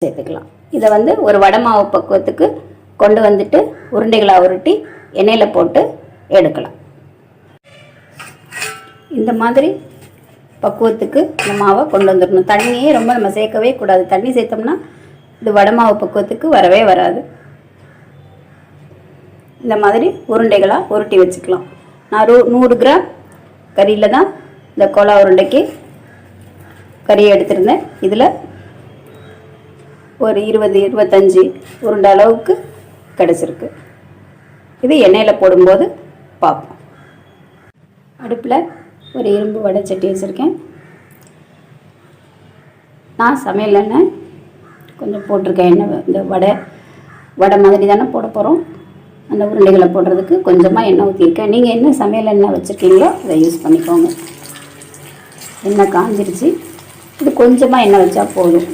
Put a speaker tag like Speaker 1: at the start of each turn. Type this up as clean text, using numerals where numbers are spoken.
Speaker 1: சேர்த்துக்கலாம். இதை ஒரு வடை மாவு பக்குவத்துக்கு கொண்டு வந்துட்டு உருண்டைகளாக உருட்டி எண்ணெயில் போட்டு எடுக்கலாம். இந்த மாதிரி பக்குவத்துக்கு இந்த மாவை கொண்டு வந்துடணும். தண்ணியே ரொம்ப நம்ம சேர்க்கவே கூடாது. தண்ணி சேர்த்தோம்னா இது வடை மாவு பக்குவத்துக்கு வரவே வராது. இந்த மாதிரி உருண்டைகளாக உருட்டி வச்சுக்கலாம். நான் 100 கிராம் கறியில் தான் இந்த கோலா உருண்டைக்கு கறியை எடுத்திருந்தேன். இதில் ஒரு 20-25 உருண்டை அளவுக்கு கிடச்சிருக்கு. இது எண்ணெயில் போடும்போது பார்ப்போம். அடுப்பில் ஒரு இரும்பு வடை சட்டி வச்சுருக்கேன். நான் சமையல் எண்ணெய் கொஞ்சம் போட்டிருக்கேன். எண்ணெய் இந்த வடை மாதிரி தானே போட போகிறோம். அந்த உருண்டைகளை போடுறதுக்கு கொஞ்சமாக எண்ணெய் ஊற்றிருக்கேன். நீங்கள் என்ன சமையல் எண்ணெய் வச்சுருக்கீங்களோ அதை யூஸ் பண்ணிக்கோங்க. எண்ணெய் காஞ்சிருச்சு. இது கொஞ்சமாக எண்ணெய் வச்சா போதும்.